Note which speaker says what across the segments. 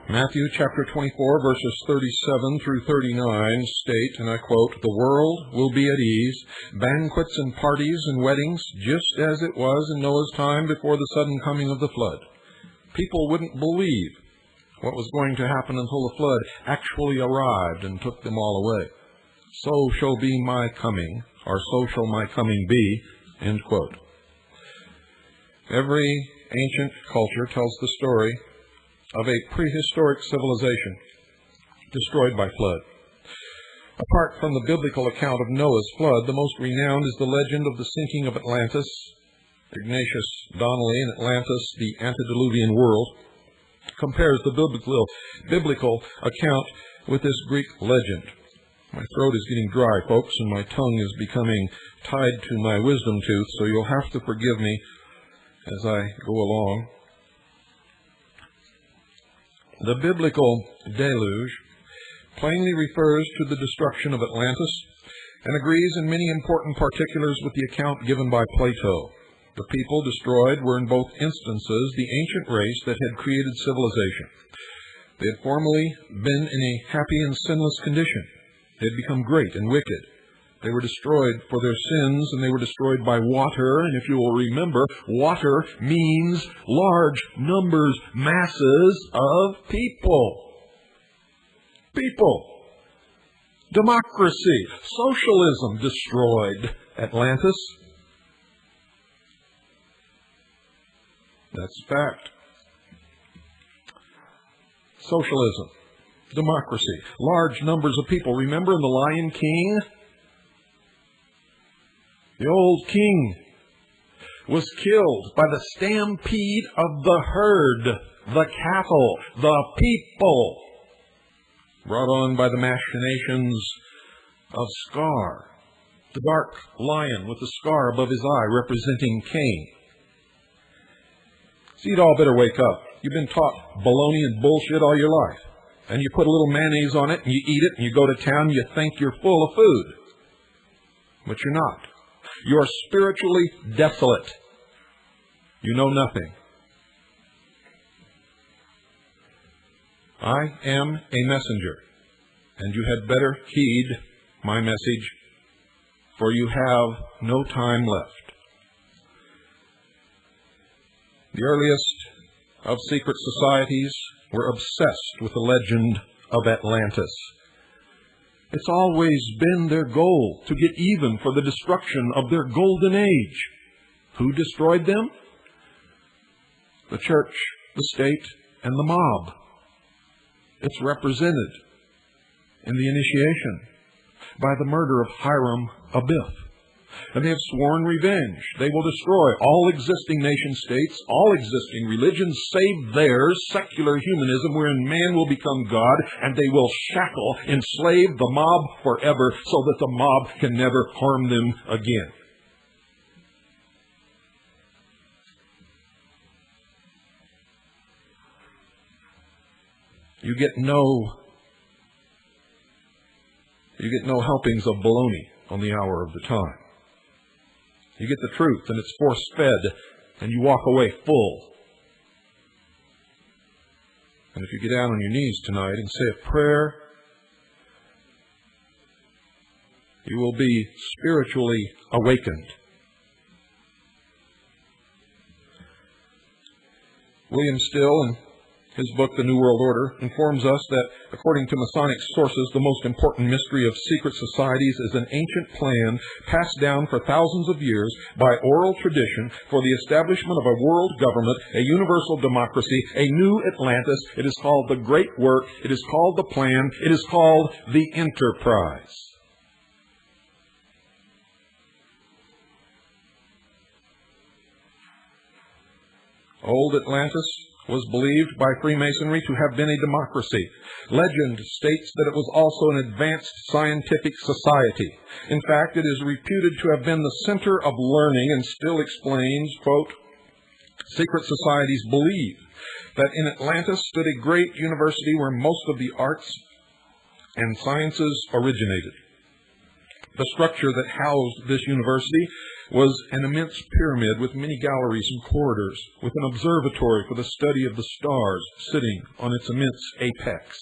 Speaker 1: Matthew chapter 24, verses 37 through 39 state, and I quote, "The world will be at ease, banquets and parties and weddings, just as it was in Noah's time before the sudden coming of the flood." People wouldn't believe what was going to happen until the flood actually arrived and took them all away. "So shall be my coming," or "so shall my coming be," end quote. Every ancient culture tells the story of a prehistoric civilization destroyed by flood. Apart from the biblical account of Noah's flood, the most renowned is the legend of the sinking of Atlantis. Ignatius Donnelly in Atlantis, the Antediluvian World, compares the biblical account with this Greek legend. My throat is getting dry, folks, and my tongue is becoming tied to my wisdom tooth, so you'll have to forgive me as I go along. The biblical deluge plainly refers to the destruction of Atlantis and agrees in many important particulars with the account given by Plato. The people destroyed were in both instances the ancient race that had created civilization. They had formerly been in a happy and sinless condition. They had become great and wicked. They were destroyed for their sins, and they were destroyed by water. And if you will remember, water means large numbers, masses of people. People. Democracy. Socialism destroyed Atlantis. That's a fact. Socialism. Democracy. Large numbers of people. Remember in The Lion King? The old king was killed by the stampede of the herd, the cattle, the people, brought on by the machinations of Scar, the dark lion with the scar above his eye representing Cain. So you'd all better wake up. You've been taught baloney and bullshit all your life. And you put a little mayonnaise on it, and you eat it, and you go to town, and you think you're full of food. But you're not. You're spiritually desolate. You know nothing. I am a messenger, and you had better heed my message, for you have no time left. The earliest of secret societies were obsessed with the legend of Atlantis. It's always been their goal to get even for the destruction of their golden age. Who destroyed them? The church, the state, and the mob. It's represented in the initiation by the murder of Hiram Abiff. And they have sworn revenge. They will destroy all existing nation-states, all existing religions, save theirs, secular humanism, wherein man will become God, and they will shackle, enslave the mob forever, so that the mob can never harm them again. You get no helpings of baloney on the hour of the time. You get the truth, and it's force-fed, and you walk away full. And if you get down on your knees tonight and say a prayer, you will be spiritually awakened. William Still, in his book, The New World Order, informs us that, according to Masonic sources, the most important mystery of secret societies is an ancient plan passed down for thousands of years by oral tradition for the establishment of a world government, a universal democracy, a new Atlantis. It is called the Great Work. It is called the Plan. It is called the Enterprise. Old Atlantis was believed by Freemasonry to have been a democracy. Legend states that it was also an advanced scientific society. In fact, it is reputed to have been the center of learning, and Still explains, quote, "Secret societies believe that in Atlantis stood a great university where most of the arts and sciences originated. The structure that housed this university was an immense pyramid with many galleries and corridors, with an observatory for the study of the stars sitting on its immense apex.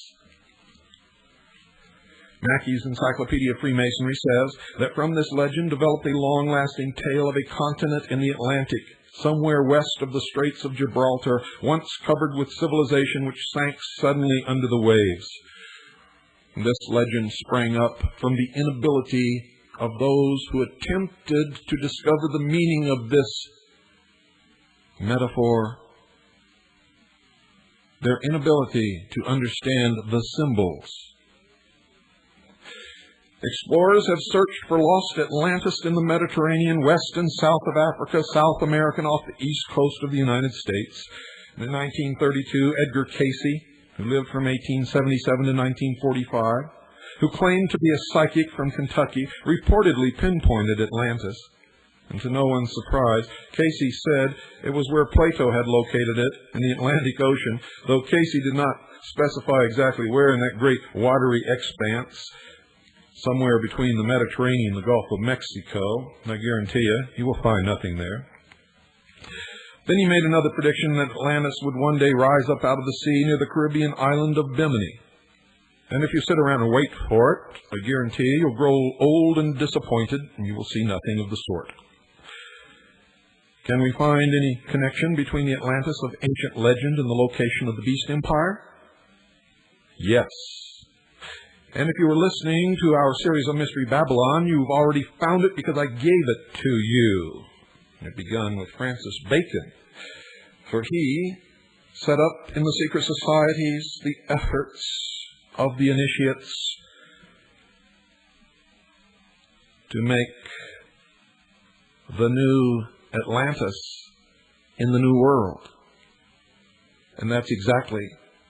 Speaker 1: Mackey's Encyclopedia of Freemasonry says that from this legend developed a long-lasting tale of a continent in the Atlantic, somewhere west of the Straits of Gibraltar, once covered with civilization which sank suddenly under the waves. This legend sprang up from the inability of those who attempted to discover the meaning of this metaphor, their inability to understand the symbols. Explorers have searched for lost Atlantis in the Mediterranean, west and south of Africa, South America, and off the east coast of the United States. In 1932, Edgar Cayce, who lived from 1877 to 1945, who claimed to be a psychic from Kentucky, reportedly pinpointed Atlantis. And to no one's surprise, Cayce said it was where Plato had located it, in the Atlantic Ocean, though Cayce did not specify exactly where in that great watery expanse, somewhere between the Mediterranean and the Gulf of Mexico. I guarantee you will find nothing there. Then he made another prediction that Atlantis would one day rise up out of the sea near the Caribbean island of Bimini. And if you sit around and wait for it, I guarantee you'll grow old and disappointed, and you will see nothing of the sort. Can we find any connection between the Atlantis of ancient legend and the location of the Beast Empire? Yes. And if you were listening to our series on Mystery Babylon, you've already found it because I gave it to you. It began with Francis Bacon, for he set up in the secret societies the efforts of the initiates to make the new Atlantis in the New World. And that's exactly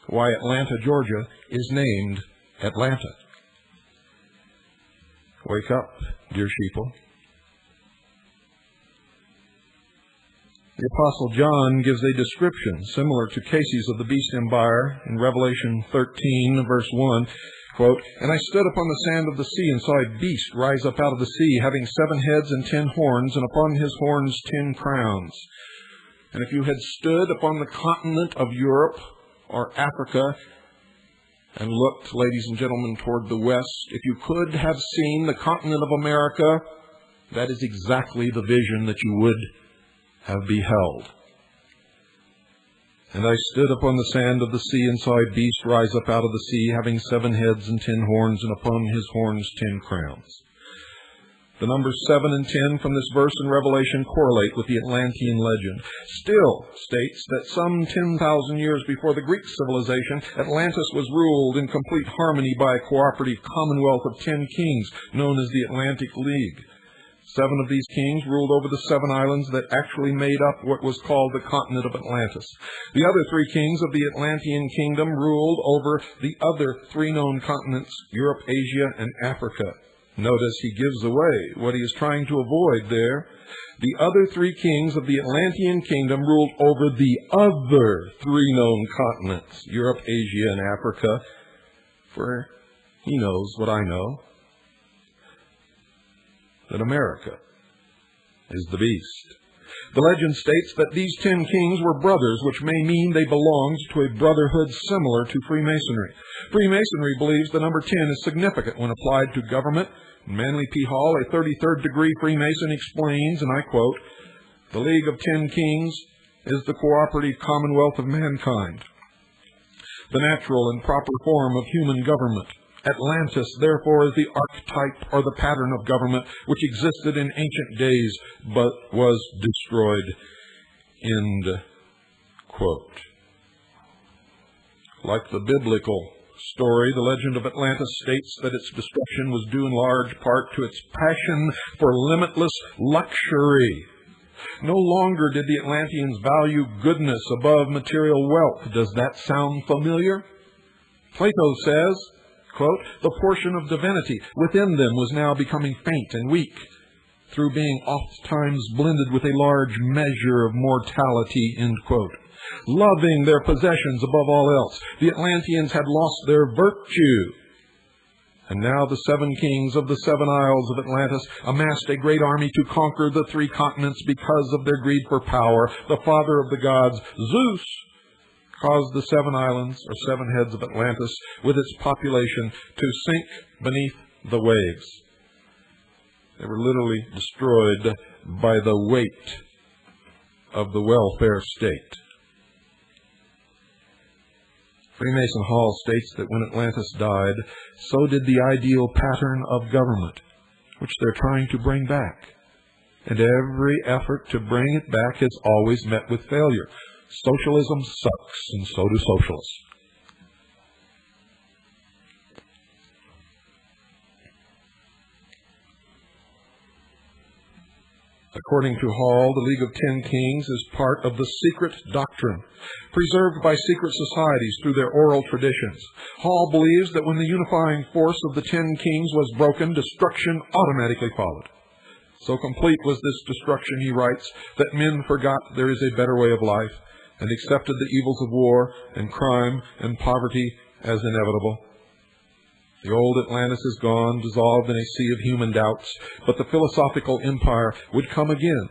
Speaker 1: why Atlanta, Georgia is named Atlanta. Wake up, dear sheeple. The Apostle John gives a description similar to Cayce's of the Beast Empire in Revelation 13, verse 1. Quote, "And I stood upon the sand of the sea, and saw a beast rise up out of the sea, having 7 heads and 10 horns, and upon his horns 10 crowns. And if you had stood upon the continent of Europe or Africa, and looked, ladies and gentlemen, toward the west, if you could have seen the continent of America, that is exactly the vision that you would have beheld. And I stood upon the sand of the sea, and saw a beast rise up out of the sea, having 7 heads and 10 horns, and upon his horns 10 crowns." The numbers 7 and 10 from this verse in Revelation correlate with the Atlantean legend. Still states that some 10,000 years before the Greek civilization, Atlantis was ruled in complete harmony by a cooperative commonwealth of 10 kings, known as the Atlantic League. 7 of these kings ruled over the 7 islands that actually made up what was called the continent of Atlantis. The other 3 kings of the Atlantean kingdom ruled over the other 3 known continents, Europe, Asia, and Africa. Notice he gives away what he is trying to avoid there. The other 3 kings of the Atlantean kingdom ruled over the other 3 known continents, Europe, Asia, and Africa. For he knows what I know, that America is the beast. The legend states that these 10 kings were brothers, which may mean they belonged to a brotherhood similar to Freemasonry. Freemasonry believes the number 10 is significant when applied to government. Manly P. Hall, a 33rd degree Freemason, explains, and I quote, "The League of 10 Kings is the cooperative commonwealth of mankind, the natural and proper form of human government. Atlantis, therefore, is the archetype or the pattern of government which existed in ancient days but was destroyed." End quote. Like the biblical story, the legend of Atlantis states that its destruction was due in large part to its passion for limitless luxury. No longer did the Atlanteans value goodness above material wealth. Does that sound familiar? Plato says, quote, "The portion of divinity within them was now becoming faint and weak, through being ofttimes blended with a large measure of mortality," end quote. Loving their possessions above all else, the Atlanteans had lost their virtue. And now the 7 kings of the 7 isles of Atlantis amassed a great army to conquer the 3 continents because of their greed for power. The father of the gods, Zeus, caused the 7 islands, or 7 heads of Atlantis, with its population, to sink beneath the waves. They were literally destroyed by the weight of the welfare state. Freemason Hall states that when Atlantis died, so did the ideal pattern of government, which they're trying to bring back. And every effort to bring it back has always met with failure. Socialism sucks, and so do socialists. According to Hall, the League of 10 Kings is part of the secret doctrine, preserved by secret societies through their oral traditions. Hall believes that when the unifying force of the 10 kings was broken, destruction automatically followed. So complete was this destruction, he writes, that men forgot there is a better way of life and accepted the evils of war and crime and poverty as inevitable. The old Atlantis is gone, dissolved in a sea of human doubts, but the philosophical empire would come again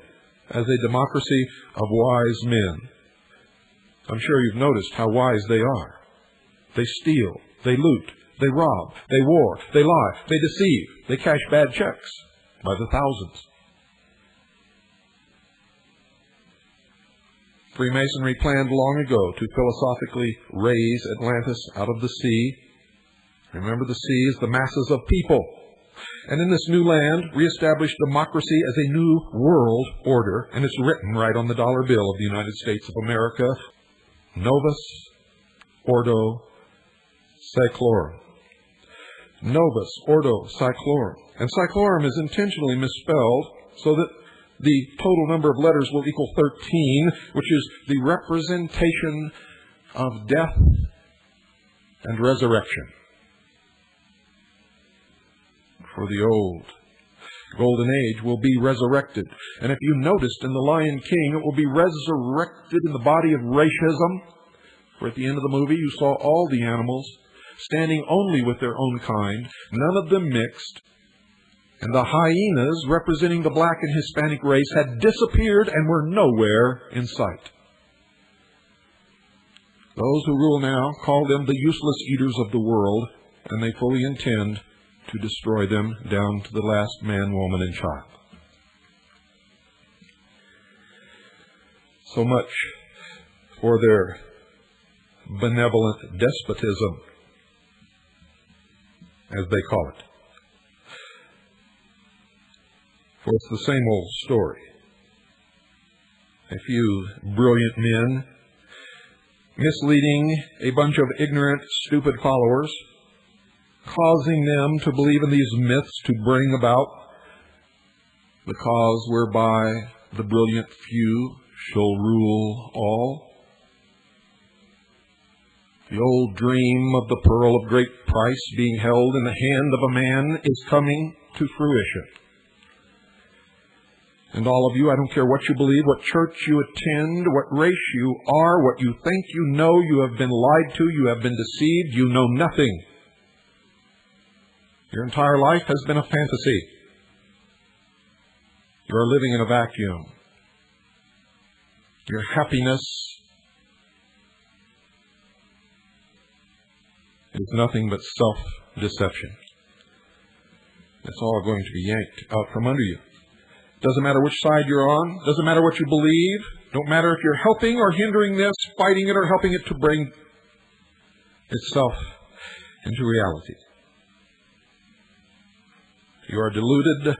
Speaker 1: as a democracy of wise men. I'm sure you've noticed how wise they are. They steal, they loot, they rob, they war, they lie, they deceive, they cash bad checks by the thousands. Freemasonry planned long ago to philosophically raise Atlantis out of the sea. Remember, the sea is the masses of people. And in this new land, reestablish democracy as a new world order, and it's written right on the dollar bill of the United States of America. Novus Ordo Seclorum. Novus Ordo Seclorum. And Seclorum is intentionally misspelled so that the total number of letters will equal 13, which is the representation of death and resurrection. For the old golden age will be resurrected. And if you noticed in the Lion King, it will be resurrected in the body of racism. For at the end of the movie, you saw all the animals standing only with their own kind, none of them mixed. And the hyenas, representing the black and Hispanic race, had disappeared and were nowhere in sight. Those who rule now call them the useless eaters of the world, and they fully intend to destroy them down to the last man, woman, and child. So much for their benevolent despotism, as they call it. For it's the same old story. A few brilliant men misleading a bunch of ignorant, stupid followers, causing them to believe in these myths to bring about the cause whereby the brilliant few shall rule all. The old dream of the pearl of great price being held in the hand of a man is coming to fruition. And all of you, I don't care what you believe, what church you attend, what race you are, what you think you know, you have been lied to, you have been deceived, you know nothing. Your entire life has been a fantasy. You are living in a vacuum. Your happiness is nothing but self-deception. It's all going to be yanked out from under you. Doesn't matter which side you're on. Doesn't matter what you believe. Don't matter if you're helping or hindering this, fighting it or helping it to bring itself into reality. You are deluded,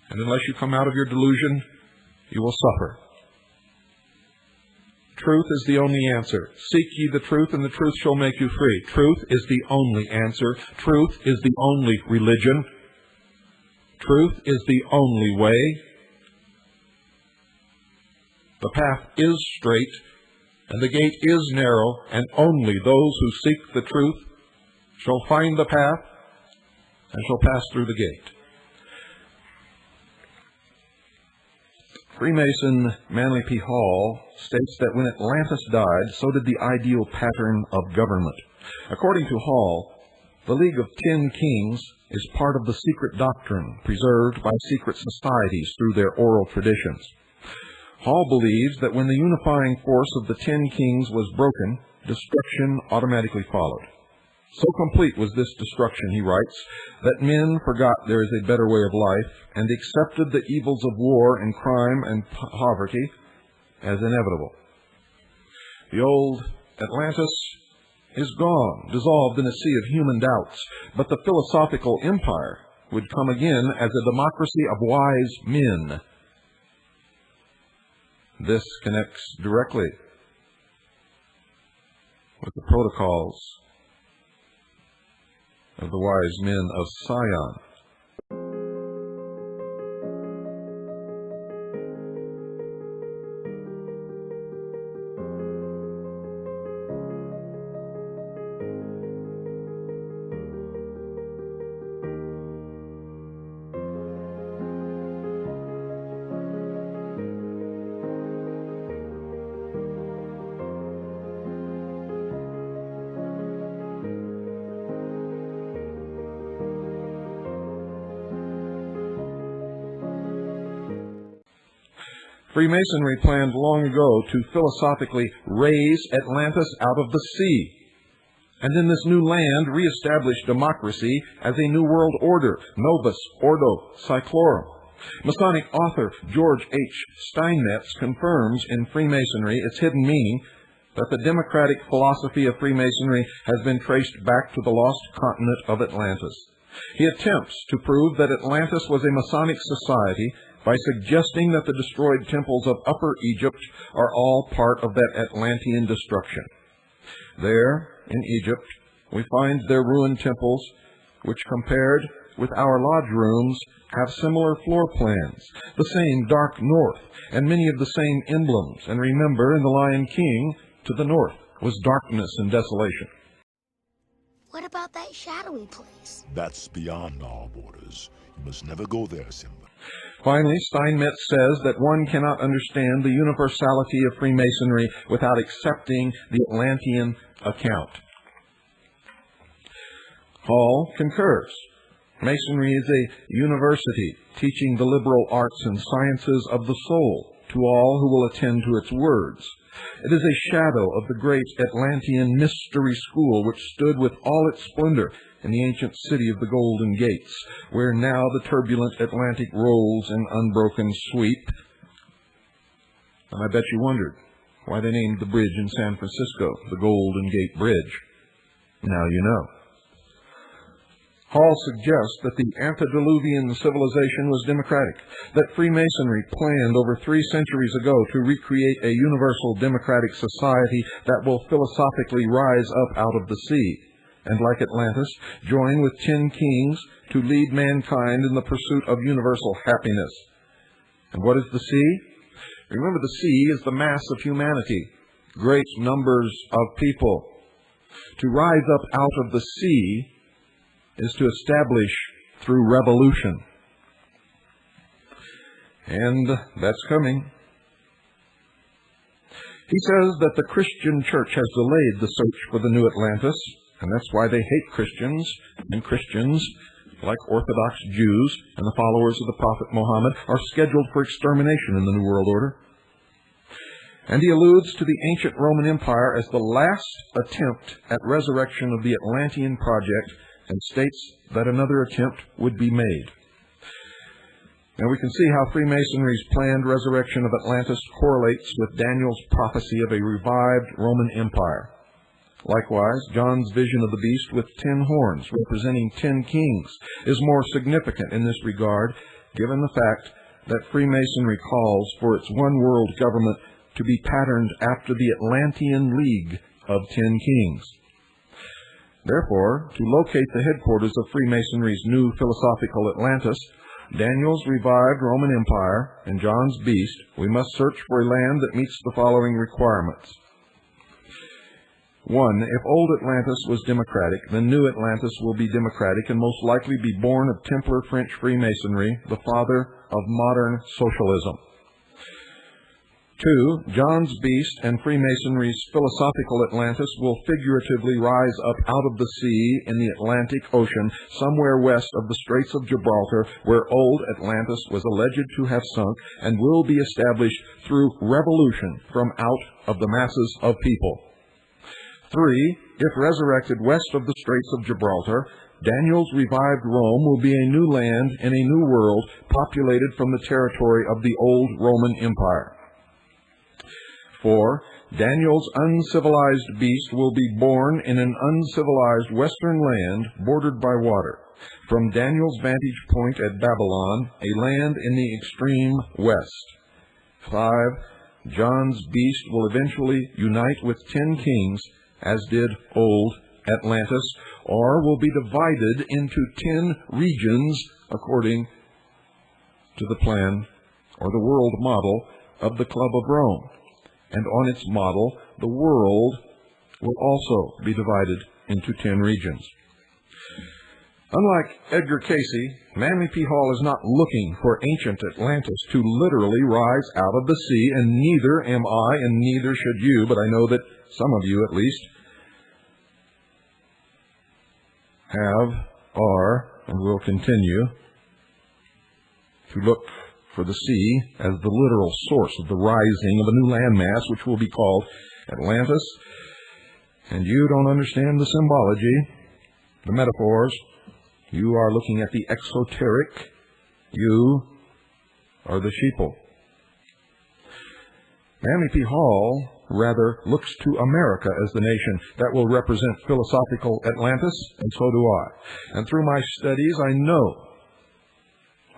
Speaker 1: and unless you come out of your delusion, you will suffer. Truth is the only answer. Seek ye the truth, and the truth shall make you free. Truth is the only answer. Truth is the only religion. Truth is the only way. The path is straight, and the gate is narrow, and only those who seek the truth shall find the path and shall pass through the gate. Freemason Manly P. Hall states that when Atlantis died, so did the ideal pattern of government. According to Hall, The League of 10 Kings is part of the secret doctrine preserved by secret societies through their oral traditions. Hall believes that when the unifying force of the 10 kings was broken, destruction automatically followed. So complete was this destruction, he writes, that men forgot there is a better way of life and accepted the evils of war and crime and poverty as inevitable. The old Atlantis is gone, dissolved in a sea of human doubts, but the philosophical empire would come again as a democracy of wise men. This connects directly with the protocols of the wise men of Sion. Freemasonry planned long ago to philosophically raise Atlantis out of the sea, and in this new land reestablish democracy as a new world order, Novus Ordo Seclorum. Masonic author George H. Steinmetz confirms in Freemasonry its hidden meaning that the democratic philosophy of Freemasonry has been traced back to the lost continent of Atlantis. He attempts to prove that Atlantis was a Masonic society by suggesting that the destroyed temples of Upper Egypt are all part of that Atlantean destruction. There, in Egypt, we find their ruined temples, which compared with our lodge rooms, have similar floor plans, the same dark north, and many of the same emblems. And remember, in the Lion King, to the north was darkness and desolation.
Speaker 2: What about that shadowy place?
Speaker 3: That's beyond our borders. You must never go there, Simba.
Speaker 1: Finally, Steinmetz says that one cannot understand the universality of Freemasonry without accepting the Atlantean account. Hall concurs. Masonry is a university teaching the liberal arts and sciences of the soul to all who will attend to its words. It is a shadow of the great Atlantean mystery school which stood with all its splendor in the ancient city of the Golden Gates, where now the turbulent Atlantic rolls in unbroken sweep. And I bet you wondered why they named the bridge in San Francisco the Golden Gate Bridge. Now you know. Hall suggests that the antediluvian civilization was democratic, that Freemasonry planned over 3 centuries ago to recreate a universal democratic society that will philosophically rise up out of the sea, and like Atlantis, join with 10 kings to lead mankind in the pursuit of universal happiness. And what is the sea? Remember, the sea is the mass of humanity, great numbers of people. To rise up out of the sea is to establish through revolution. And that's coming. He says that the Christian church has delayed the search for the new Atlantis, and that's why they hate Christians, and Christians, like Orthodox Jews and the followers of the Prophet Muhammad, are scheduled for extermination in the New World Order. And he alludes to the ancient Roman Empire as the last attempt at resurrection of the Atlantean project, and states that another attempt would be made. Now we can see how Freemasonry's planned resurrection of Atlantis correlates with Daniel's prophecy of a revived Roman Empire. Likewise, John's vision of the beast with 10 horns, representing 10 kings, is more significant in this regard, given the fact that Freemasonry calls for its one-world government to be patterned after the Atlantean League of 10 kings. Therefore, to locate the headquarters of Freemasonry's new philosophical Atlantis, Daniel's revived Roman Empire, and John's beast, we must search for a land that meets the following requirements. 1. If old Atlantis was democratic, then new Atlantis will be democratic and most likely be born of Templar French Freemasonry, the father of modern socialism. 2. John's beast and Freemasonry's philosophical Atlantis will figuratively rise up out of the sea in the Atlantic Ocean, somewhere west of the Straits of Gibraltar, where old Atlantis was alleged to have sunk, and will be established through revolution from out of the masses of people. 3. If resurrected west of the Straits of Gibraltar, Daniel's revived Rome will be a new land in a new world, populated from the territory of the old Roman Empire. 4. Daniel's uncivilized beast will be born in an uncivilized western land bordered by water. From Daniel's vantage point at Babylon, a land in the extreme west. 5. John's beast will eventually unite with 10 kings, as did old Atlantis, or will be divided into 10 regions according to the plan or the world model of the Club of Rome. And on its model, the world will also be divided into 10 regions. Unlike Edgar Cayce, Manly P. Hall is not looking for ancient Atlantis to literally rise out of the sea, and neither am I, and neither should you, but I know that some of you at least have, are, and will continue to look for the sea as the literal source of the rising of a new landmass, which will be called Atlantis. And you don't understand the symbology, the metaphors. You are looking at the exoteric. You are the sheeple. Manly P. Hall rather looks to America as the nation that will represent philosophical Atlantis, and so do I. And through my studies, I know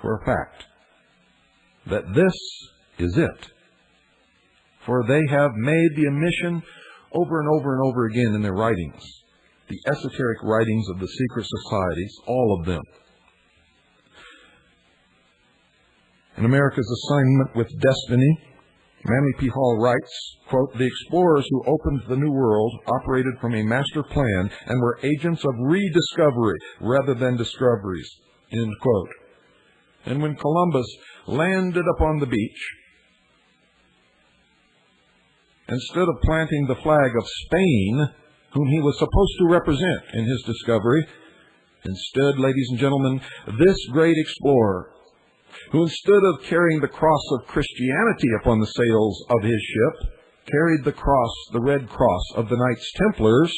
Speaker 1: for a fact that this is it. For they have made the admission over and over and over again in their writings, the esoteric writings of the secret societies, all of them. In America's Assignment with Destiny, Manly P. Hall writes, quote, "The explorers who opened the New World operated from a master plan and were agents of rediscovery rather than discoveries," end quote. And when Columbus landed upon the beach, instead of planting the flag of Spain, whom he was supposed to represent in his discovery, instead, ladies and gentlemen, this great explorer, who instead of carrying the cross of Christianity upon the sails of his ship, carried the cross, the red cross of the Knights Templars,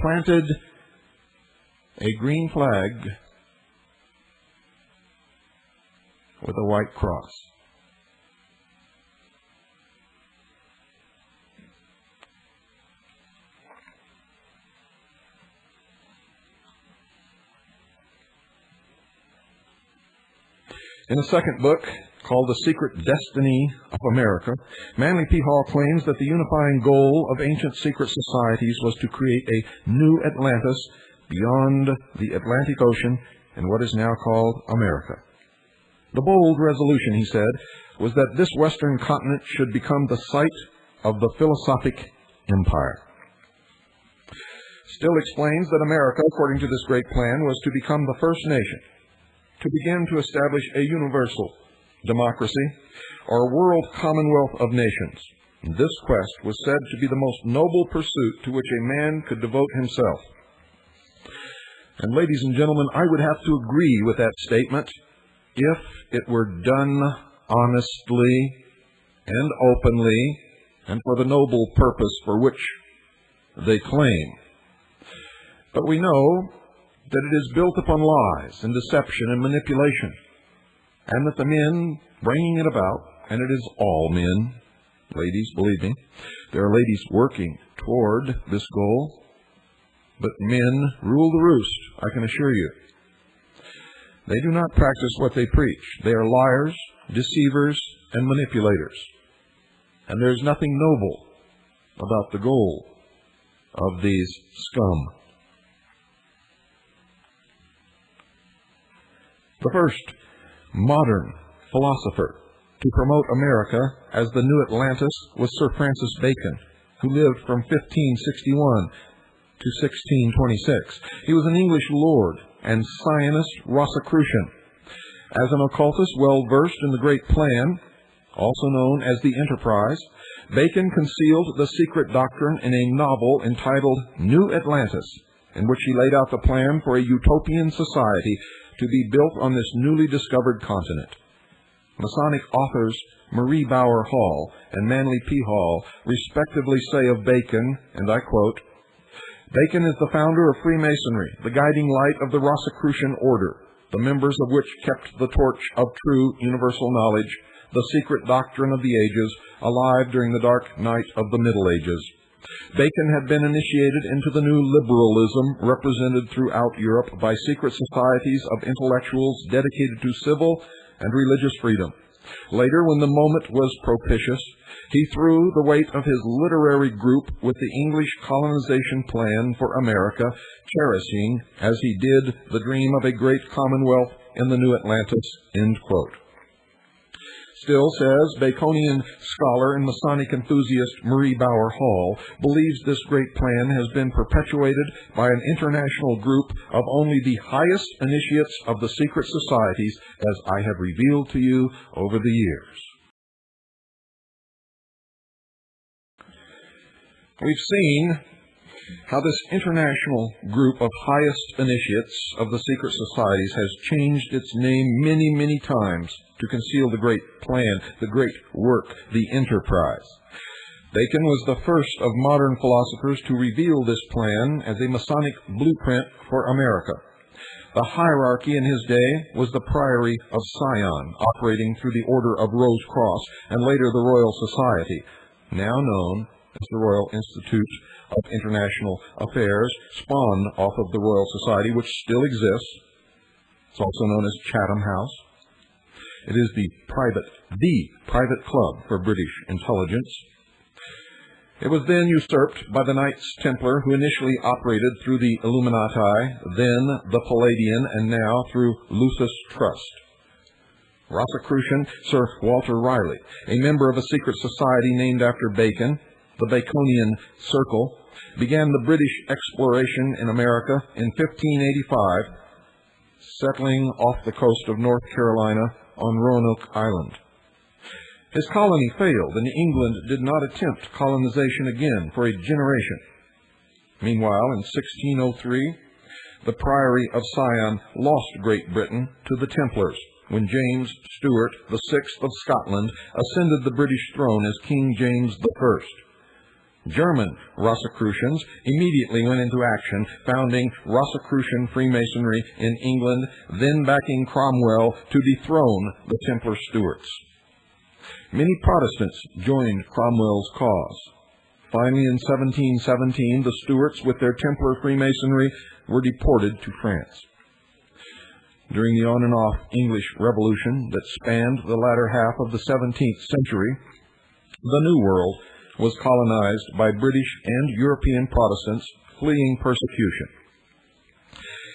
Speaker 1: planted a green flag with a white cross. In a second book, called The Secret Destiny of America, Manly P. Hall claims that the unifying goal of ancient secret societies was to create a new Atlantis beyond the Atlantic Ocean in what is now called America. The bold resolution, he said, was that this western continent should become the site of the philosophic empire. Still explains that America, according to this great plan, was to become the first nation to begin to establish a universal democracy or world commonwealth of nations. And this quest was said to be the most noble pursuit to which a man could devote himself. And ladies and gentlemen, I would have to agree with that statement if it were done honestly and openly and for the noble purpose for which they claim. But we know that it is built upon lies and deception and manipulation, and that the men bringing it about, and it is all men, ladies, believe me, there are ladies working toward this goal, but men rule the roost, I can assure you. They do not practice what they preach. They are liars, deceivers, and manipulators. And there is nothing noble about the goal of these scum. The first modern philosopher to promote America as the new Atlantis was Sir Francis Bacon, who lived from 1561 to 1626. He was an English lord and Zionist Rosicrucian. As an occultist well versed in the great plan also known as the Enterprise, Bacon concealed the secret doctrine in a novel entitled New Atlantis, in which he laid out the plan for a utopian society to be built on this newly discovered continent. Masonic authors Marie Bauer Hall and Manly P. Hall respectively say of Bacon, and I quote, "Bacon is the founder of Freemasonry, the guiding light of the Rosicrucian order, the members of which kept the torch of true universal knowledge, the secret doctrine of the ages, alive during the dark night of the Middle Ages. Bacon had been initiated into the new liberalism represented throughout Europe by secret societies of intellectuals dedicated to civil and religious freedom. Later, when the moment was propitious, he threw the weight of his literary group with the English colonization plan for America, cherishing, as he did, the dream of a great commonwealth in the new Atlantis." End quote. Still, says Baconian scholar and Masonic enthusiast Marie Bauer Hall, believes this great plan has been perpetuated by an international group of only the highest initiates of the secret societies, as I have revealed to you over the years. We've seen how this international group of highest initiates of the secret societies has changed its name many, many times to conceal the great plan, the great work, the enterprise. Bacon was the first of modern philosophers to reveal this plan as a Masonic blueprint for America. The hierarchy in his day was the Priory of Sion, operating through the Order of Rose Cross, and later the Royal Society, now known as the Royal Institute of International Affairs, spawned off of the Royal Society, which still exists. It's also known as Chatham House. It is the private club for British intelligence. It was then usurped by the Knights Templar, who initially operated through the Illuminati, then the Palladian, and now through Lucis Trust. Rosicrucian Sir Walter Raleigh, a member of a secret society named after Bacon, the Baconian Circle, began the British exploration in America in 1585, settling off the coast of North Carolina on Roanoke Island. His colony failed, and England did not attempt colonization again for a generation. Meanwhile, in 1603, the Priory of Sion lost Great Britain to the Templars when James Stuart VI of Scotland ascended the British throne as King James I. German Rosicrucians immediately went into action, founding Rosicrucian Freemasonry in England, then backing Cromwell to dethrone the Templar Stuarts. Many Protestants joined Cromwell's cause. Finally, in 1717, the Stuarts, with their Templar Freemasonry, were deported to France. During the on-and-off English Revolution that spanned the latter half of the 17th century, the New World was colonized by British and European Protestants fleeing persecution.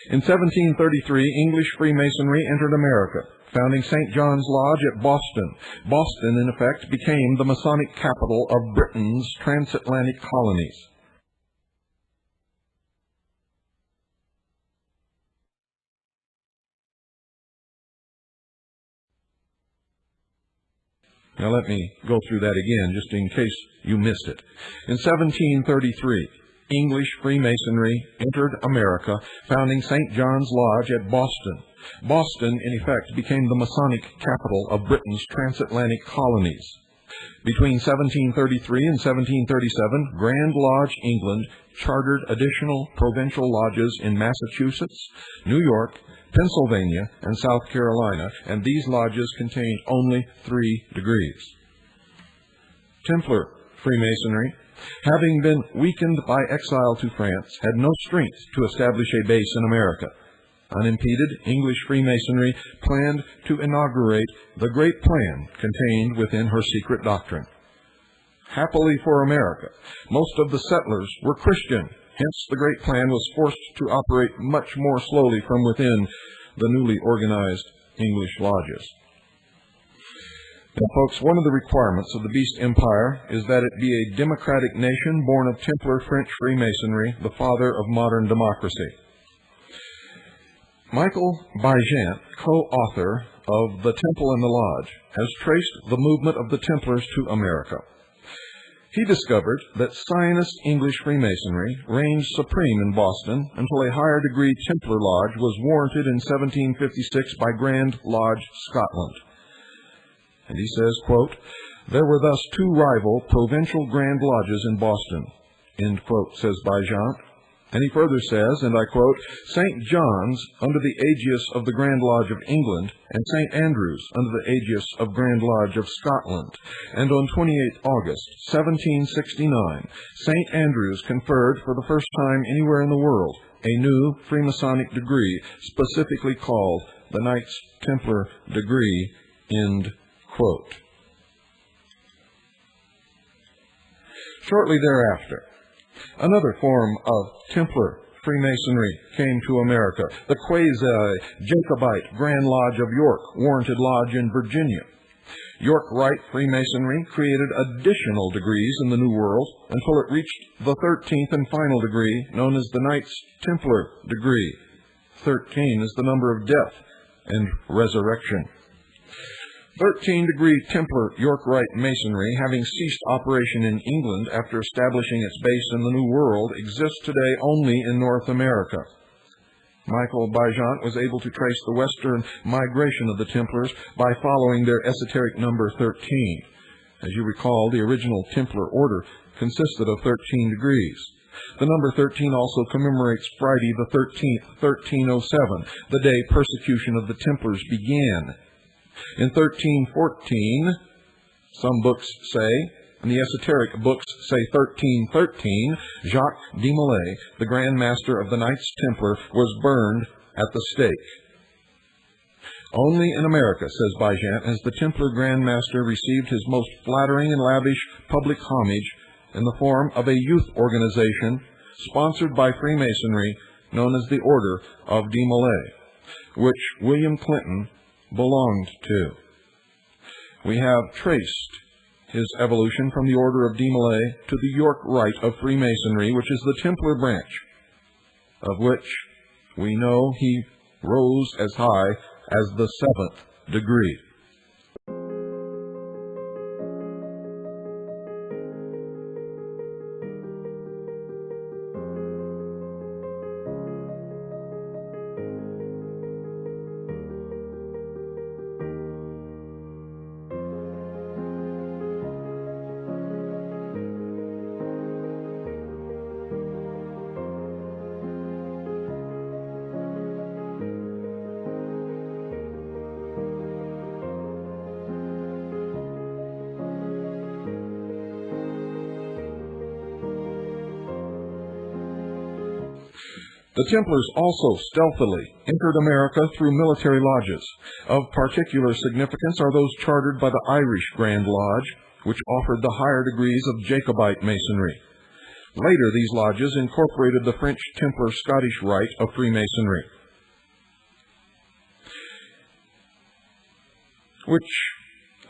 Speaker 1: In 1733, English Freemasonry entered America, founding St. John's Lodge at Boston. Boston, in effect, became the Masonic capital of Britain's transatlantic colonies. Now let me go through that again, just in case you missed it. In 1733, English Freemasonry entered America, founding St. John's Lodge at Boston. Boston, in effect, became the Masonic capital of Britain's transatlantic colonies. Between 1733 and 1737, Grand Lodge England chartered additional provincial lodges in Massachusetts, New York, Pennsylvania, and South Carolina, and these lodges contained only 3 degrees. Templar Freemasonry, having been weakened by exile to France, had no strength to establish a base in America. Unimpeded, English Freemasonry planned to inaugurate the great plan contained within her secret doctrine. Happily for America, most of the settlers were Christian. Hence, the great plan was forced to operate much more slowly from within the newly organized English lodges. Now, folks, one of the requirements of the Beast Empire is that it be a democratic nation born of Templar French Freemasonry, the father of modern democracy. Michael Baigent, co-author of The Temple and the Lodge, has traced the movement of the Templars to America. He discovered that Zionist English Freemasonry reigned supreme in Boston until a higher degree Templar lodge was warranted in 1756 by Grand Lodge, Scotland. And he says, quote, "There were thus two rival provincial Grand Lodges in Boston," end quote, says Baigent. And he further says, and I quote, "St. John's under the aegis of the Grand Lodge of England, and St. Andrew's under the aegis of Grand Lodge of Scotland. And on 28th August, 1769, St. Andrew's conferred for the first time anywhere in the world a new Freemasonic degree, specifically called the Knights Templar degree," end quote. Shortly thereafter, another form of Templar Freemasonry came to America, the quasi-Jacobite Grand Lodge of York, Warranted Lodge in Virginia. York Rite Freemasonry created additional degrees in the New World until it reached the 13th and final degree, known as the Knights Templar degree. 13 is the number of death and resurrection. 13-degree Templar York Rite Masonry, having ceased operation in England after establishing its base in the New World, exists today only in North America. Michael Baigent was able to trace the western migration of the Templars by following their esoteric number 13. As you recall, the original Templar order consisted of 13 degrees. The number 13 also commemorates Friday the 13th, 1307, the day persecution of the Templars began. In 1314, some books say, and the esoteric books say 1313, Jacques de Molay, the Grand Master of the Knights Templar, was burned at the stake. Only in America, says Baigent, has the Templar Grand Master received his most flattering and lavish public homage in the form of a youth organization sponsored by Freemasonry known as the Order of de Molay, which William Clinton belonged to. We have traced his evolution from the Order of de Molay to the York Rite of Freemasonry, which is the Templar branch, of which we know he rose as high as the 7th degree. The Templars also stealthily entered America through military lodges. Of particular significance are those chartered by the Irish Grand Lodge, which offered the higher degrees of Jacobite Masonry. Later, these lodges incorporated the French Templar Scottish Rite of Freemasonry, which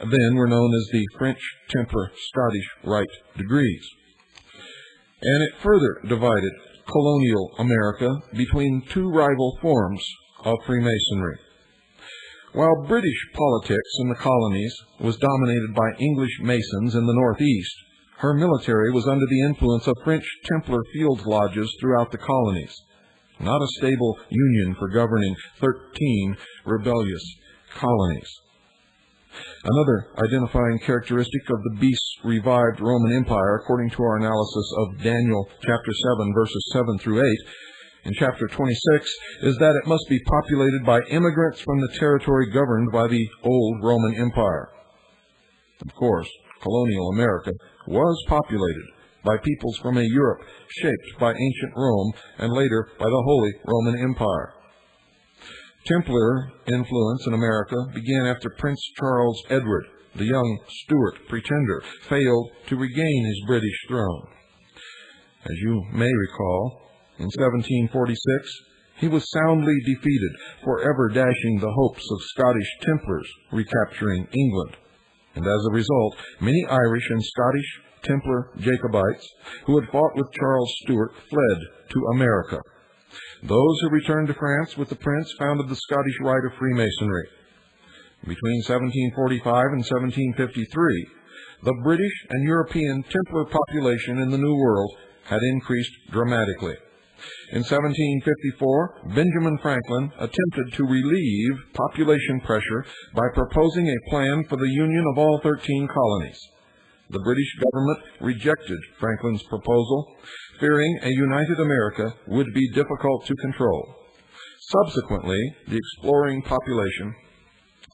Speaker 1: then were known as the French Templar Scottish Rite degrees. And it further divided colonial America between two rival forms of Freemasonry. While British politics in the colonies was dominated by English Masons in the Northeast, her military was under the influence of French Templar field lodges throughout the colonies, not a stable union for governing 13 rebellious colonies. Another identifying characteristic of the beast's revived Roman Empire, according to our analysis of Daniel chapter 7, verses 7 through 8, in chapter 26, is that it must be populated by immigrants from the territory governed by the old Roman Empire. Of course, colonial America was populated by peoples from a Europe shaped by ancient Rome and later by the Holy Roman Empire. Templar influence in America began after Prince Charles Edward, the young Stuart pretender, failed to regain his British throne. As you may recall, in 1746, he was soundly defeated, forever dashing the hopes of Scottish Templars recapturing England. And as a result, many Irish and Scottish Templar Jacobites who had fought with Charles Stuart fled to America. Those who returned to France with the prince founded the Scottish Rite of Freemasonry. Between 1745 and 1753, the British and European Templar population in the New World had increased dramatically. In 1754, Benjamin Franklin attempted to relieve population pressure by proposing a plan for the union of all 13 colonies. The British government rejected Franklin's proposal, fearing a united America would be difficult to control. Subsequently, the exploring population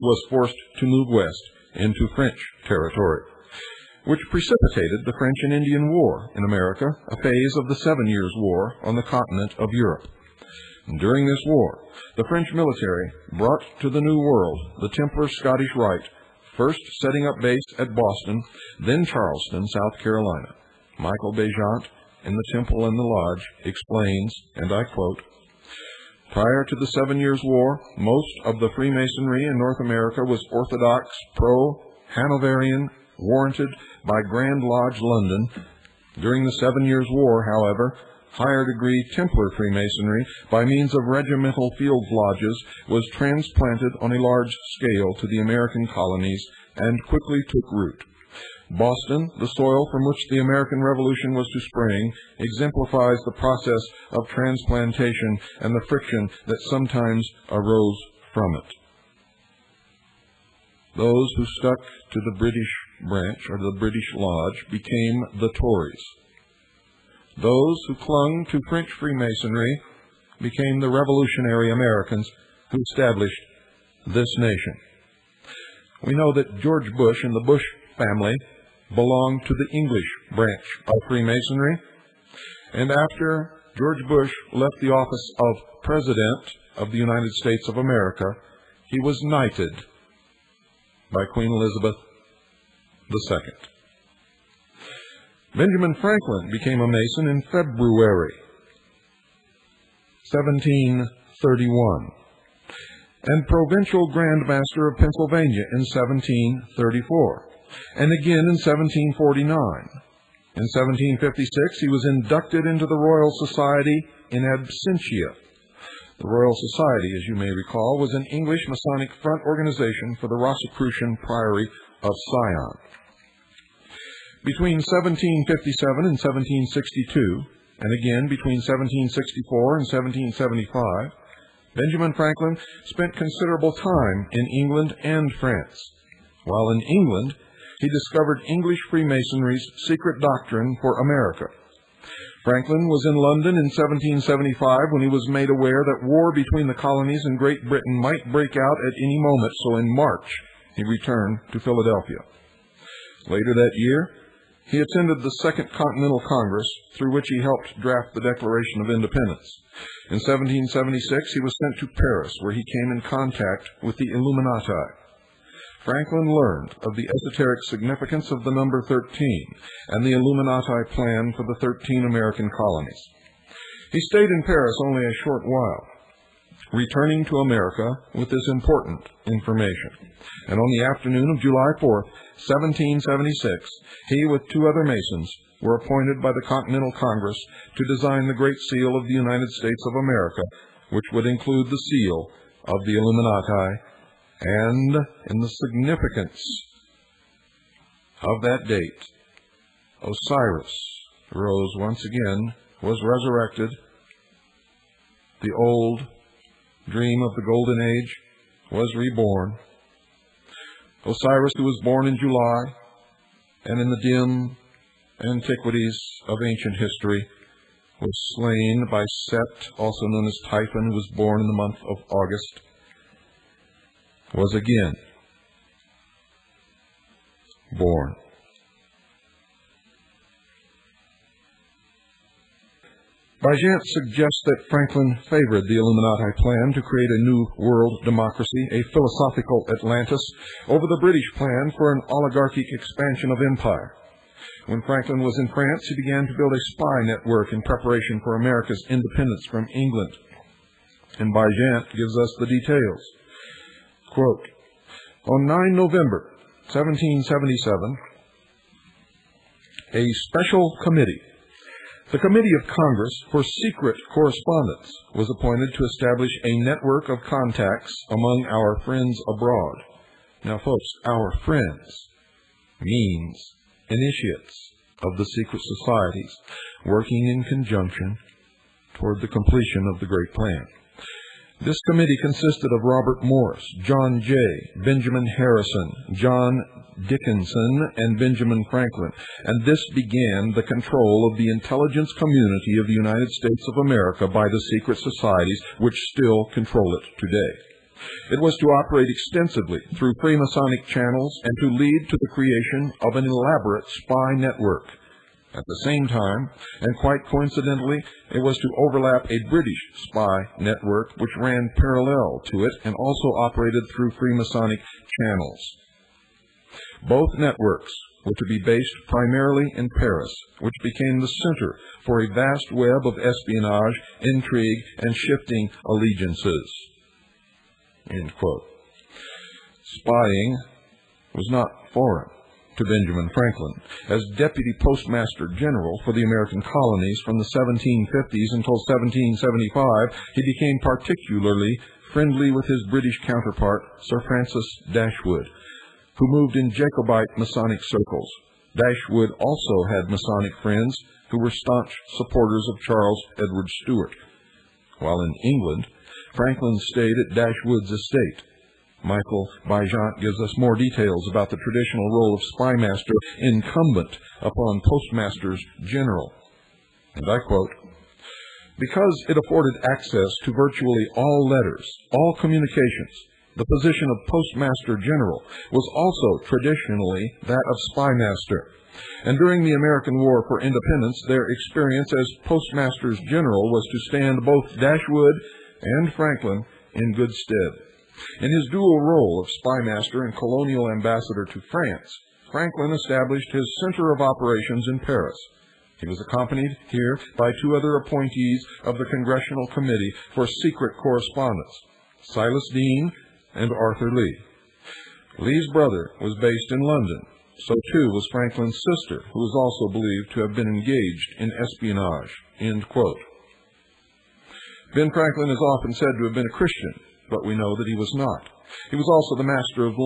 Speaker 1: was forced to move west into French territory, which precipitated the French and Indian War in America, a phase of the 7 Years' War on the continent of Europe. During this war, the French military brought to the New World the Templar Scottish Rite, first setting up base at Boston, then Charleston, South Carolina. Michael Bejant, in The Temple and the Lodge, explains, and I quote, "Prior to the 7 Years' War, most of the Freemasonry in North America was orthodox, pro-Hanoverian, warranted by Grand Lodge London. During the 7 Years' War, however, higher-degree Templar Freemasonry, by means of regimental field lodges, was transplanted on a large scale to the American colonies and quickly took root. Boston, the soil from which the American Revolution was to spring, exemplifies the process of transplantation and the friction that sometimes arose from it." Those who stuck to the British branch, or the British Lodge, became the Tories. Those who clung to French Freemasonry became the revolutionary Americans who established this nation. We know that George Bush and the Bush family belonged to the English branch of Freemasonry, and after George Bush left the office of President of the United States of America, he was knighted by Queen Elizabeth II. Benjamin Franklin became a Mason in February 1731 and Provincial Grand Master of Pennsylvania in 1734, and again in 1749. In 1756, he was inducted into the Royal Society in absentia. The Royal Society, as you may recall, was an English Masonic front organization for the Rosicrucian Priory of Sion. Between 1757 and 1762, and again between 1764 and 1775, Benjamin Franklin spent considerable time in England and France. While in England, he discovered English Freemasonry's secret doctrine for America. Franklin was in London in 1775 when he was made aware that war between the colonies and Great Britain might break out at any moment, so in March he returned to Philadelphia. Later that year, he attended the Second Continental Congress, through which he helped draft the Declaration of Independence. In 1776, he was sent to Paris, where he came in contact with the Illuminati. Franklin learned of the esoteric significance of the number 13 and the Illuminati plan for the 13 American colonies. He stayed in Paris only a short while, returning to America with this important information. And on the afternoon of July 4th, 1776, he with 2 other Masons were appointed by the Continental Congress to design the Great Seal of the United States of America, which would include the seal of the Illuminati. And in the significance of that date, Osiris rose once again, was resurrected. The old dream of the Golden Age was reborn. Osiris, who was born in July, and in the dim antiquities of ancient history, was slain by Set, also known as Typhon, who was born in the month of August, was again born. Bajant suggests that Franklin favored the Illuminati plan to create a new world democracy, a philosophical Atlantis, over the British plan for an oligarchic expansion of empire. When Franklin was in France, he began to build a spy network in preparation for America's independence from England. And Bajant gives us the details. Quote, "On 9 November 1777, a special committee The Committee of Congress for Secret Correspondence was appointed to establish a network of contacts among our friends abroad. Now, folks, our friends means initiates of the secret societies working in conjunction toward the completion of the great plan. This committee consisted of Robert Morris, John Jay, Benjamin Harrison, John Dickinson, and Benjamin Franklin, and this began the control of the intelligence community of the United States of America by the secret societies which still control it today. It was to operate extensively through Freemasonic channels and to lead to the creation of an elaborate spy network. At the same time, and quite coincidentally, it was to overlap a British spy network which ran parallel to it and also operated through Freemasonic channels. Both networks were to be based primarily in Paris, which became the center for a vast web of espionage, intrigue, and shifting allegiances. End quote. Spying was not foreign to Benjamin Franklin. As Deputy Postmaster General for the American colonies from the 1750s until 1775, he became particularly friendly with his British counterpart, Sir Francis Dashwood, who moved in Jacobite Masonic circles. Dashwood also had Masonic friends who were staunch supporters of Charles Edward Stuart. While in England, Franklin stayed at Dashwood's estate. Michael Bijant gives us more details about the traditional role of spymaster incumbent upon postmasters general. And I quote, "Because it afforded access to virtually all letters, all communications, the position of postmaster general was also traditionally that of spymaster. And during the American War for Independence, their experience as postmasters general was to stand both Dashwood and Franklin in good stead. In his dual role of spymaster and colonial ambassador to France, Franklin established his center of operations in Paris. He was accompanied here by two other appointees of the Congressional Committee for Secret Correspondence, Silas Deane and Arthur Lee. Lee's brother was based in London. So too was Franklin's sister, who was also believed to have been engaged in espionage." End quote. Ben Franklin is often said to have been a Christian, but we know that he was not. He was also the master of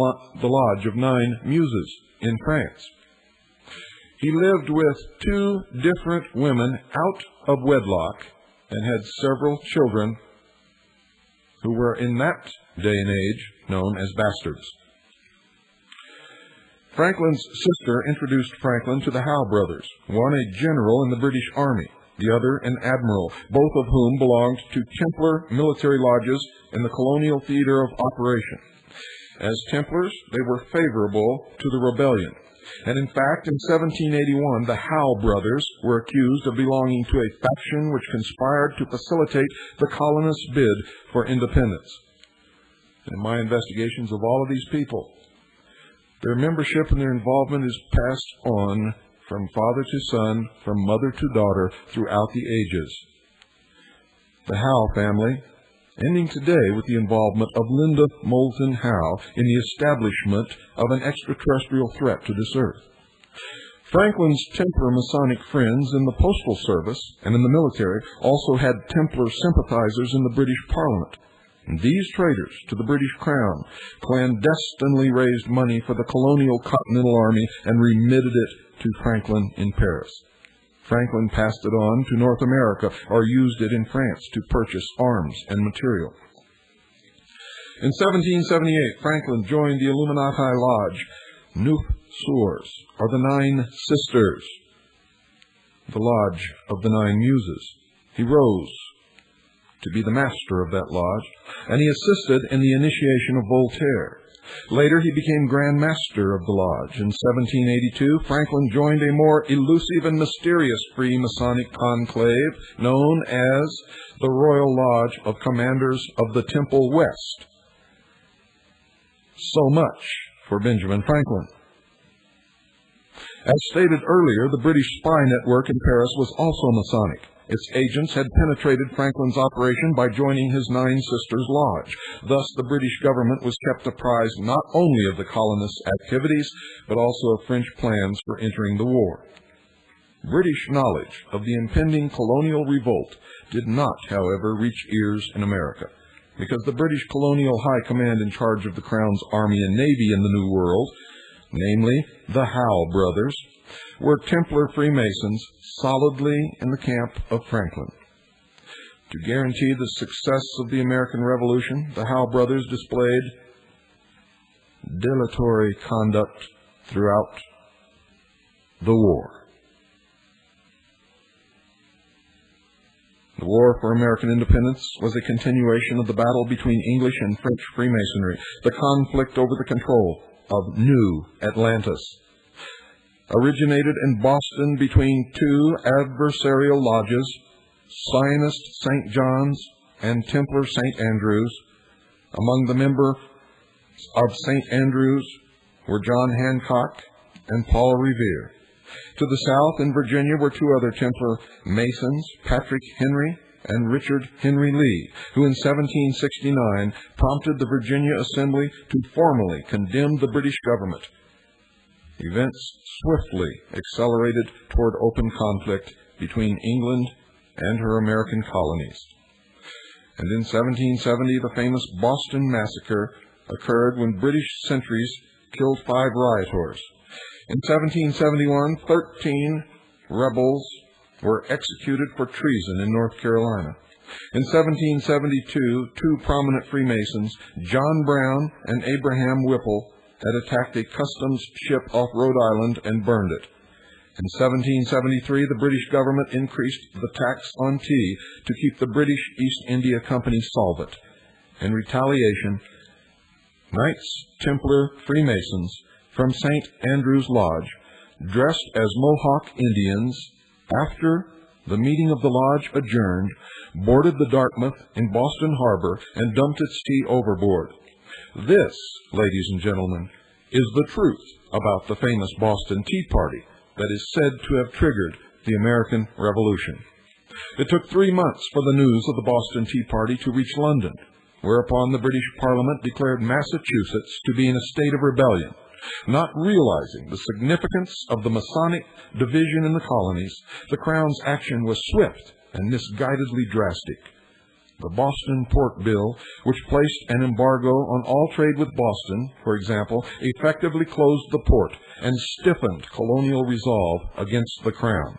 Speaker 1: the Lodge of 9 Muses in France. He lived with 2 different women out of wedlock and had several children who were in that day and age known as bastards. Franklin's sister introduced Franklin to the Howe brothers, one a general in the British Army, the other an admiral, both of whom belonged to Templar military lodges in the colonial theater of operation. As Templars, they were favorable to the rebellion, and in fact, in 1781, the Howe brothers were accused of belonging to a faction which conspired to facilitate the colonists' bid for independence. In my investigations of all of these people, their membership and their involvement is passed on from father to son, from mother to daughter, throughout the ages. The Howe family, ending today with the involvement of Linda Moulton Howe in the establishment of an extraterrestrial threat to this earth. Franklin's Templar Masonic friends in the Postal Service and in the military also had Templar sympathizers in the British Parliament. And these traitors to the British Crown clandestinely raised money for the colonial Continental Army and remitted it to Franklin in Paris. Franklin passed it on to North America or used it in France to purchase arms and material. In 1778, Franklin joined the Illuminati Lodge, Neuf Soeurs, or the 9 Sisters, the Lodge of the 9 Muses. He rose to be the master of that lodge, and he assisted in the initiation of Voltaire. Later, he became Grand Master of the lodge. In 1782, Franklin joined a more elusive and mysterious Freemasonic conclave known as the Royal Lodge of Commanders of the Temple West. So much for Benjamin Franklin. As stated earlier, the British spy network in Paris was also Masonic. Its agents had penetrated Franklin's operation by joining his 9 Sisters Lodge. Thus, the British government was kept apprised not only of the colonists' activities, but also of French plans for entering the war. British knowledge of the impending colonial revolt did not, however, reach ears in America, because the British colonial high command in charge of the Crown's army and navy in the New World, namely the Howe brothers, were Templar Freemasons solidly in the camp of Franklin. To guarantee the success of the American Revolution, the Howe brothers displayed dilatory conduct throughout the war. The War for American Independence was a continuation of the battle between English and French Freemasonry, the conflict over the control of New Atlantis. Originated in Boston between two adversarial lodges, Zionist St. John's and Templar St. Andrews. Among the members of St. Andrews were John Hancock and Paul Revere. To the south in Virginia were two other Templar Masons, Patrick Henry and Richard Henry Lee, who in 1769 prompted the Virginia Assembly to formally condemn the British government. Events swiftly accelerated toward open conflict between England and her American colonies. And in 1770, the famous Boston Massacre occurred when British sentries killed 5 rioters. In 1771, 13 rebels were executed for treason in North Carolina. In 1772, 2 prominent Freemasons, John Brown and Abraham Whipple, had attacked a customs ship off Rhode Island and burned it. In 1773, the British government increased the tax on tea to keep the British East India Company solvent. In retaliation, Knights Templar Freemasons from St. Andrew's Lodge, dressed as Mohawk Indians, after the meeting of the lodge adjourned, boarded the Dartmouth in Boston Harbor and dumped its tea overboard. This, ladies and gentlemen, is the truth about the famous Boston Tea Party that is said to have triggered the American Revolution. It took 3 months for the news of the Boston Tea Party to reach London, whereupon the British Parliament declared Massachusetts to be in a state of rebellion. Not realizing the significance of the Masonic division in the colonies, the Crown's action was swift and misguidedly drastic. The Boston Port Bill, which placed an embargo on all trade with Boston, for example, effectively closed the port and stiffened colonial resolve against the Crown.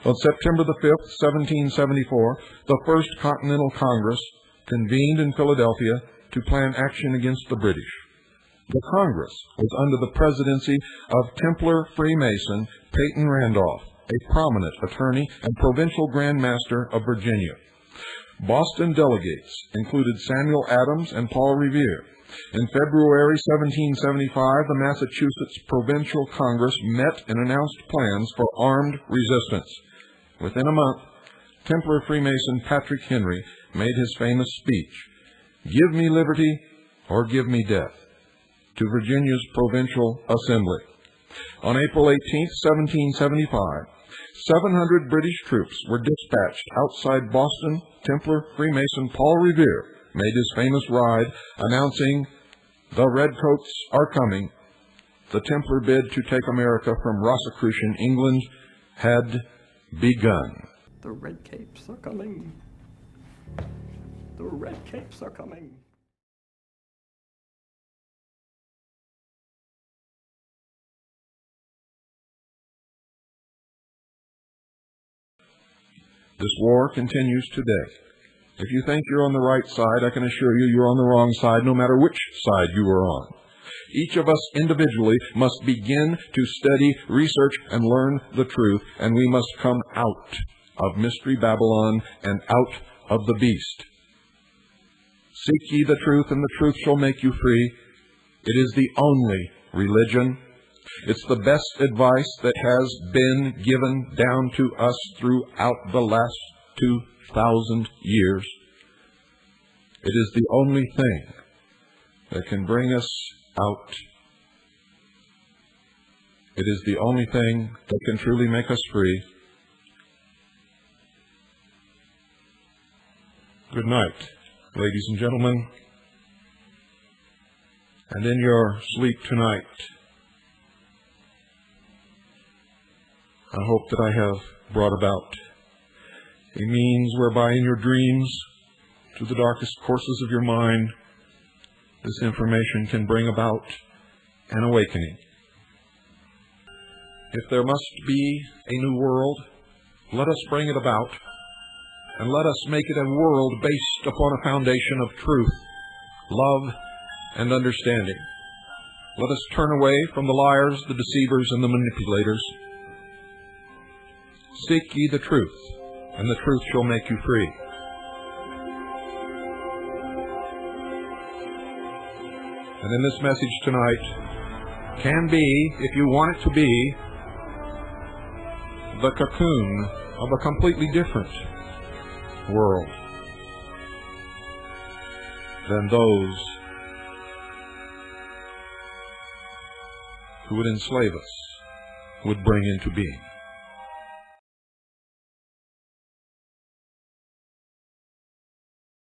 Speaker 1: On September the 5th, 1774, the First Continental Congress convened in Philadelphia to plan action against the British. The Congress was under the presidency of Templar Freemason Peyton Randolph, a prominent attorney and provincial Grand Master of Virginia. Boston delegates included Samuel Adams and Paul Revere. In February 1775, the Massachusetts Provincial Congress met and announced plans for armed resistance. Within a month, Templar Freemason Patrick Henry made his famous speech, "Give me liberty or give me death," to Virginia's Provincial Assembly. On April 18, 1775, 700 British troops were dispatched outside Boston. Templar Freemason Paul Revere made his famous ride announcing, "The Redcoats are coming." The Templar bid to take America from Rosicrucian England had begun.
Speaker 4: The Red Capes are coming. The Red Capes are coming.
Speaker 1: This war continues today. If you think you're on the right side, I can assure you you're on the wrong side, no matter which side you are on. Each of us individually must begin to study, research, and learn the truth, and we must come out of Mystery Babylon and out of the beast. Seek ye the truth, and the truth shall make you free. It is the only religion. It's the best advice that has been given down to us throughout the last 2,000 years. It is the only thing that can bring us out. It is the only thing that can truly make us free. Good night, ladies and gentlemen. And in your sleep tonight, I hope that I have brought about a means whereby in your dreams, to the darkest courses of your mind, this information can bring about an awakening. If there must be a new world, let us bring it about, and let us make it a world based upon a foundation of truth, love, and understanding. Let us turn away from the liars, the deceivers, and the manipulators. Seek ye the truth, and the truth shall make you free. And in this message tonight can be, if you want it to be, the cocoon of a completely different world than those who would enslave us would bring into being.